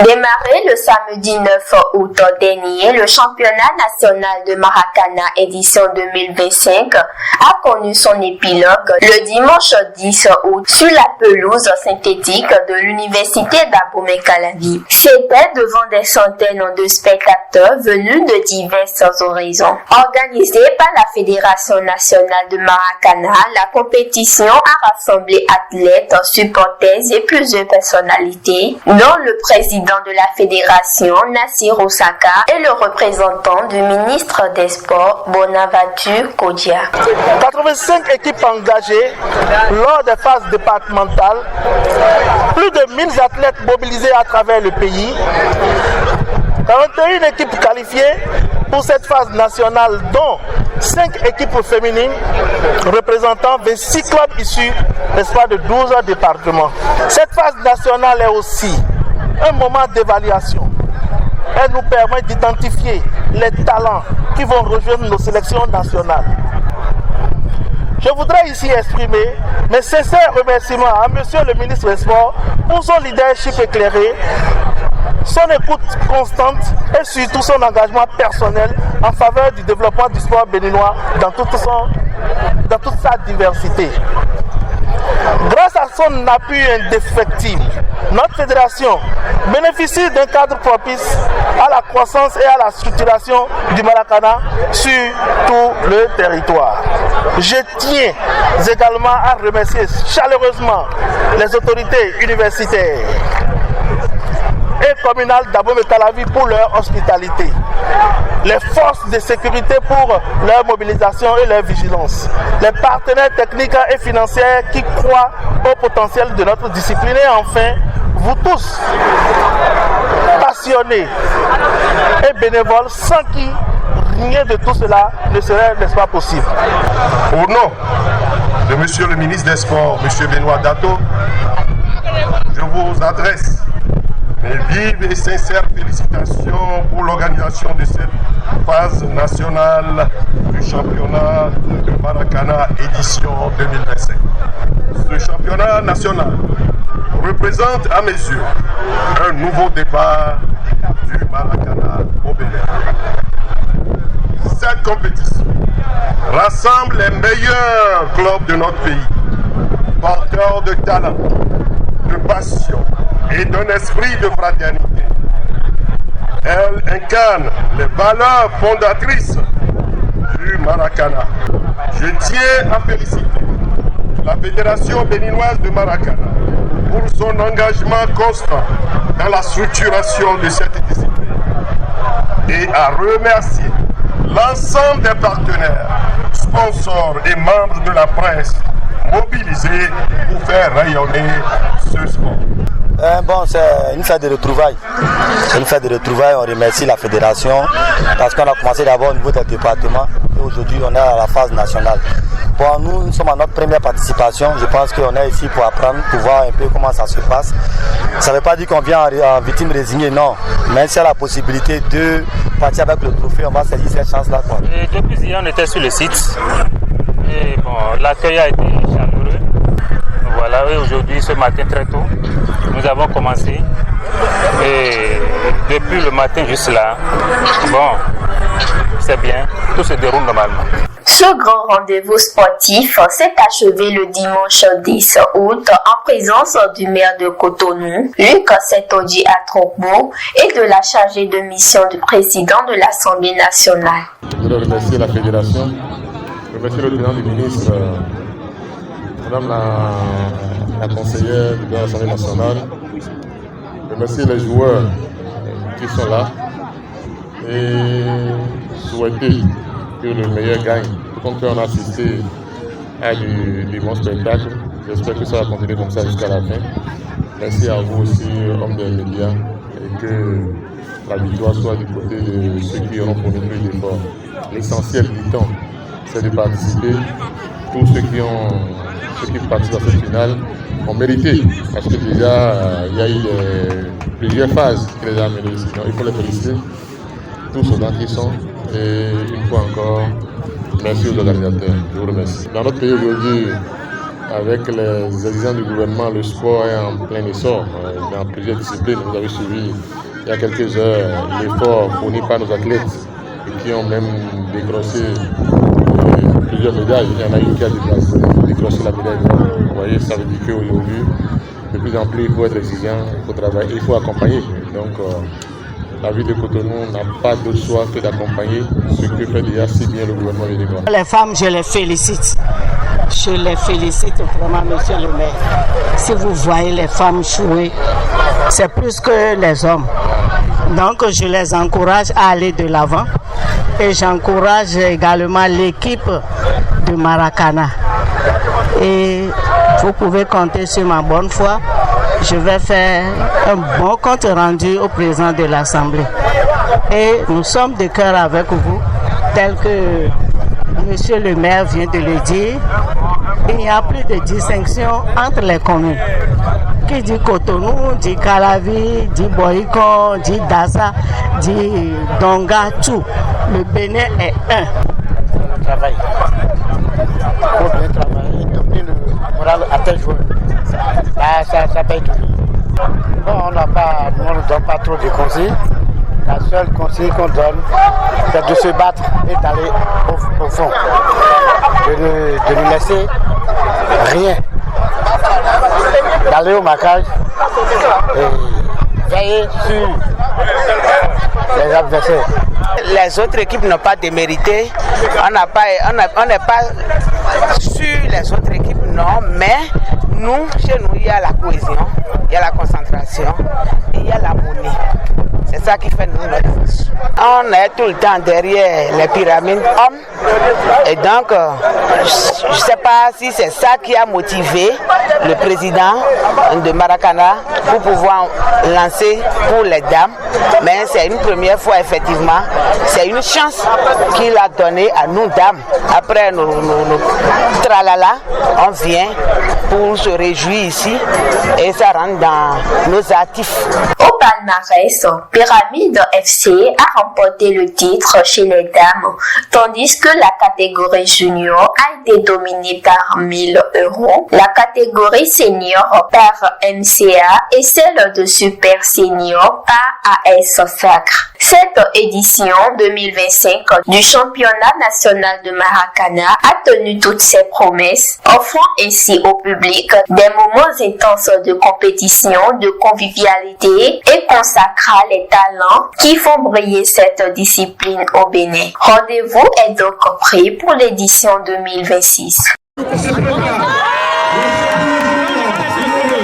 Démarré le samedi 9 août dernier, le championnat national de Maracana édition 2025 a connu son épilogue le dimanche 10 août sur la pelouse synthétique de l'université d'Abomey-Calavi. C'était devant des centaines de spectateurs venus de diverses horizons. Organisée par la Fédération nationale de Maracana, la compétition a rassemblé athlètes, supporters et plusieurs personnalités, dont le président de la fédération, Nassir Osaka, et le représentant du ministre des Sports, Bonaventure Kodia. 85 équipes engagées lors des phases départementales, plus de 1000 athlètes mobilisés à travers le pays, 41 équipes qualifiées pour cette phase nationale, dont 5 équipes féminines représentant 26 clubs issus, n'est-ce pas, de 12 départements. Cette phase nationale est aussi un moment d'évaluation. Elle nous permet d'identifier les talents qui vont rejoindre nos sélections nationales. Je voudrais ici exprimer mes sincères remerciements à Monsieur le ministre des Sports pour son leadership éclairé, son écoute constante et surtout son engagement personnel en faveur du développement du sport béninois dans toute sa diversité. Grâce à son appui indéfectible, notre fédération bénéficie d'un cadre propice à la croissance et à la structuration du Maracana sur tout le territoire. Je tiens également à remercier chaleureusement les autorités universitaires et communales d'Abomey-Calavi pour leur hospitalité, les forces de sécurité pour leur mobilisation et leur vigilance, les partenaires techniques et financiers qui croient au potentiel de notre discipline et enfin, vous tous, passionnés et bénévoles, sans qui rien de tout cela ne serait, n'est-ce pas, possible. Au nom de Monsieur le ministre des Sports, Monsieur Benoît Dato, je vous adresse mes vives et sincères félicitations pour l'organisation de cette phase nationale du championnat de Maracana édition 2025. Ce championnat national représente à mes yeux un nouveau départ du Maracana au Bénin. Cette compétition rassemble les meilleurs clubs de notre pays, porteurs de talent, de passion et d'un esprit de fraternité. Elle incarne les valeurs fondatrices du Maracana. Je tiens à féliciter la Fédération béninoise de Maracana pour son engagement constant dans la structuration de cette discipline et à remercier l'ensemble des partenaires, sponsors et membres de la presse mobilisés pour faire rayonner ce sport. C'est une fête de retrouvailles. Une fête de retrouvailles, on remercie la fédération parce qu'on a commencé d'abord au niveau des départements et aujourd'hui on est à la phase nationale. Pour nous sommes à notre première participation. Je pense qu'on est ici pour apprendre, pour voir un peu comment ça se passe. Ça ne veut pas dire qu'on vient en victime résignée, non. Mais s'il y a la possibilité de partir avec le trophée, on va saisir cette chance-là. Depuis hier, on était sur le site. Et l'accueil a été chaleureux. Voilà, et aujourd'hui, ce matin très tôt, nous avons commencé. Et depuis le matin juste là, c'est bien, tout se déroule normalement. Ce grand rendez-vous sportif s'est achevé le dimanche 10 août en présence du maire de Cotonou, Luc Setodi Atrokbo, et de la chargée de mission du président de l'Assemblée nationale. Je voudrais remercier la fédération, remercier le président du ministre, madame la conseillère de l'Assemblée nationale, remercier les joueurs qui sont là et souhaiter que le meilleur gagne. Comme on a assisté à du bon spectacle, j'espère que ça va continuer comme ça jusqu'à la fin. Merci à vous aussi, hommes des médias, et que la victoire soit du côté de ceux qui auront fourni plus d'efforts. L'essentiel du temps, c'est de participer. Tous ceux qui participent à cette finale ont mérité, parce que déjà, il y a eu plusieurs phases qui les ont amenés ici. Donc, il faut les féliciter, tous autant qu'ils sont, et une fois encore, merci aux organisateurs. Je vous remercie. Dans notre pays aujourd'hui, avec les exigences du gouvernement, le sport est en plein essor dans plusieurs disciplines. Vous avez suivi il y a quelques heures l'effort fourni par nos athlètes qui ont même décroché plusieurs médailles. Il y en a une qui a décroché la médaille d'or. Vous voyez, ça veut dire qu'aujourd'hui, de plus en plus, il faut être exigeant, il faut travailler, il faut accompagner. Donc, la ville de Cotonou n'a pas d'autre choix que d'accompagner ce que fait déjà si bien le gouvernement béninois. Les femmes, je les félicite. Je les félicite vraiment, monsieur le maire. Si vous voyez les femmes jouer, c'est plus que les hommes. Donc, je les encourage à aller de l'avant. Et j'encourage également l'équipe de Maracana. Et vous pouvez compter sur ma bonne foi. Je vais faire un bon compte rendu au président de l'Assemblée. Et nous sommes de cœur avec vous, tel que monsieur le maire vient de le dire. Il n'y a plus de distinction entre les communes. Qui dit Cotonou, dit Calavi, dit Boïkon, dit Dassa, dit Donga, tout. Le Bénin est un. Travail. Pour bien travailler, donner le moral à tel joueur. Ça paye tout. Bon, on ne donne pas trop de conseils. La seule conseil qu'on donne, c'est de se battre et d'aller au fond. De ne laisser rien. D'aller au marquage et veiller sur les adversaires. Les autres équipes n'ont pas démérité. On n'est pas sur les autres équipes, non, mais nous, chez nous, il y a la cohésion, il y a la concentration, il y a l'harmonie. C'est ça qui fait nous notre force. On est tout le temps derrière les pyramides hommes. Et donc, je ne sais pas si c'est ça qui a motivé le président de Maracana pour pouvoir lancer pour les dames. Mais c'est une première fois, effectivement. C'est une chance qu'il a donnée à nous, dames. Après nos tralala, on vient pour se réjouir ici et ça rentre dans nos actifs. Au palmarès, Pyramide FC a remporté le titre chez les dames, tandis que la catégorie junior a été dominée par 1000 €, la catégorie senior par MCA et celle de super senior par AS Sacre. Cette édition 2025 du championnat national de Maracana a tenu toutes ses promesses, offrant ainsi au public des moments intenses de compétition, de convivialité et consacrant les talents qui font briller cette discipline au Bénin. Rendez-vous est donc pris pour l'édition 2026.